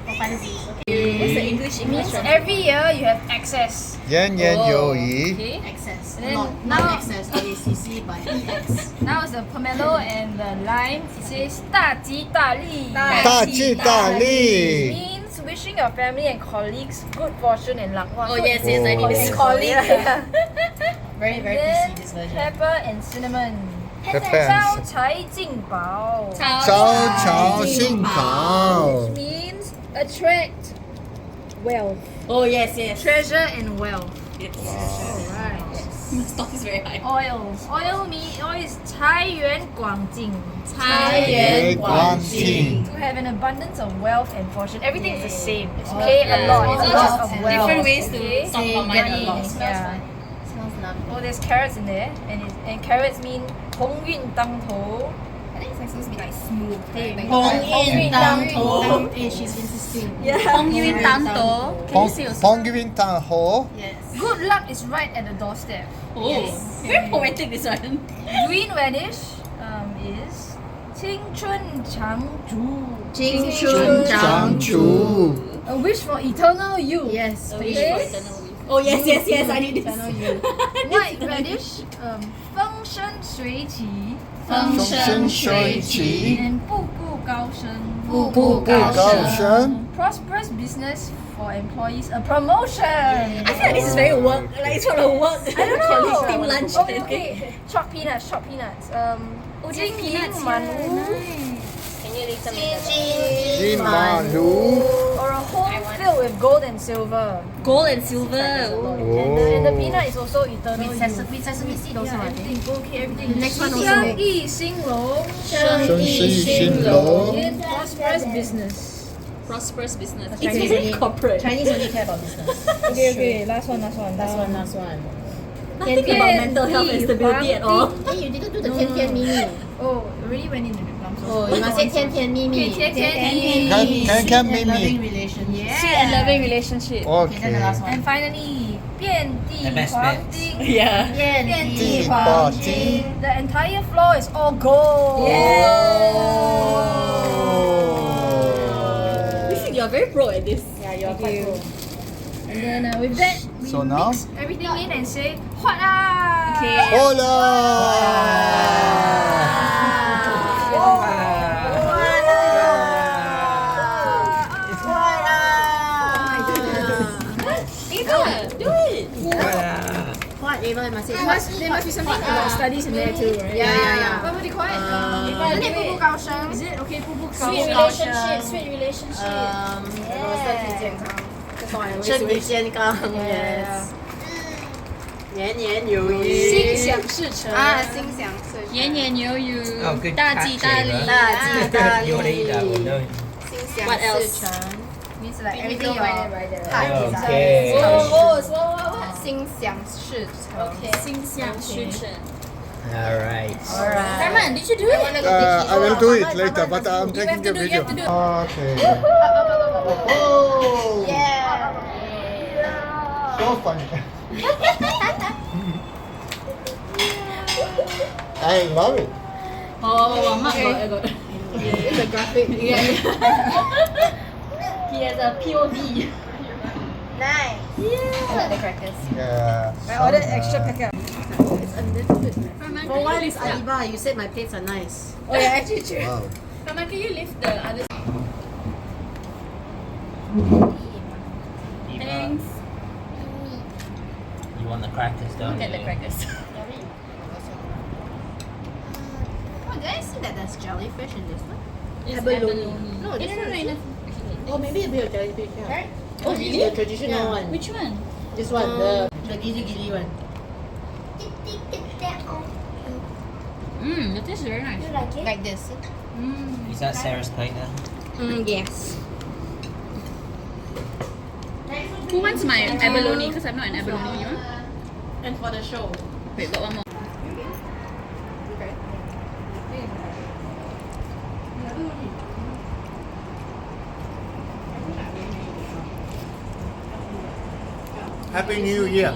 What's the English? Means every year you have access. 年年有余。 Okay. Access. And then Not now- access, ACC, but X. Now it's the pomelo and the lime. It says 大吉大利. 大吉大利。 Means wishing your family and colleagues good fortune and luck. Wow, Oh, so yes, yes, I need it's this. colleague. Yeah. Very, very Then PC, this version. pepper and cinnamon. Pepper 招财进宝. 招财进宝。 Means attract wealth, Oh, yes, yes. treasure and wealth. Yes. Alright. The stock is very high. Oil. Oil is 财源广进. 财源广进. To have an abundance of wealth and fortune. Everything is the same. It's pay a lot. It's a It's lot just of wealth. different ways to Okay? talk about money. Yeah. Smells lovely. Oh, there's carrots in there, and carrots mean 鸿运当头. I think it's like supposed to be like smooth. Hey, Like, 鸿运当头. Hey, she's insisting. Yeah. 鸿运当头. Can you say also? 风云当头。 Yes. Good luck is right at the doorstep. Oh, very poetic this one. Green radish is 青春常驻. 青春常驻. A wish for eternal youth. Yes, Wish Okay. for eternal youth. Oh, yes, yes, yes. I need this. White radish 风生水起. 风生水起。 And 步步高升. 步步高升. Prosperous business for employees, a promotion. I feel like this is very work. Like it's sort of work. I don't know. Colleague team lunch. Okay, okay. Chopped peanuts. Jing Yin Man Wu. Can you read some? 金马如。 Or a home filled with gold and silver. Gold and silver. And the peanut is also eternal With youth. sesame seed also, Yeah, I think. everything. Okay, everything. The next one also. 生意兴隆. 生意兴隆。 In prosperous business. Prosperous business. It's Chinese very only- corporate. Chinese only care about business. Okay. Last one. Last one. Nothing about mental health and stability at all. Hey, you didn't do the 甜甜蜜蜜. Oh, already went into the plums. Oh, you must say 甜甜蜜蜜. Okay, 甜甜蜜蜜. Can Loving Mimi. relationship. Sweet and loving relationship. Okay, then the Okay. last one. And finally, 遍地 The best 黄 bets. 金. Yeah. 遍地地黄黄金.金. The entire floor is all gold. You see, you're very pro at this. Yeah, you're quite cool. And then with that, we So now? mix everything in and say, Huat lah! Okay. Hola. Ava, do it. What, Ava? You must say There must be something about studies in there too, right? Yeah. What would you call it? Isn't it 步步高升? Is it okay? 步步高 Sweet 升. relationship. Sweet relationship. 身体健康. That's all I always 身体 wish. 健康 yes. 年年有余. 心想事成. 心想事成. 年年有余. Oh, good 大 catch, 吉大利. Ava. 大吉大利. You want to eat that one, don't you? 心 What 想 else? 事成. Means like Everything everything you're right there. Okay. What? 心想事成. Okay. 心想事成. All right. Herman, did you do it? I will do it later, but I'm taking the you video. have to do. Okay. Oh, yeah. So funny. I love it. Oh, Mark got. It's a graphic. He has a POV. Nice. Yeah. Like the crackers. Yeah. I ordered extra packet. It's a little bit. Herman, For can one, you it's lift up? Adiba. You said my plates are nice. Oh yeah, actually true. Wow. Herman, can you lift the other? Thanks. You want the crackers, don't Look you? at the crackers. Oh, did I see that there's jellyfish in this one? It's Abalone. abalone. No, this one is- no. Oh, maybe a bit of jellyfish. Yeah. Right? Oh, Oh, really? really? The traditional one. Which one? This one, the gili gili one. Mmm, the taste is very nice. Like this. Mmm. Is that Sarah's plate then? Yes. Who wants my abalone? Because I'm not an abalone. You want? And for the show. Wait, got one more. Happy New Year.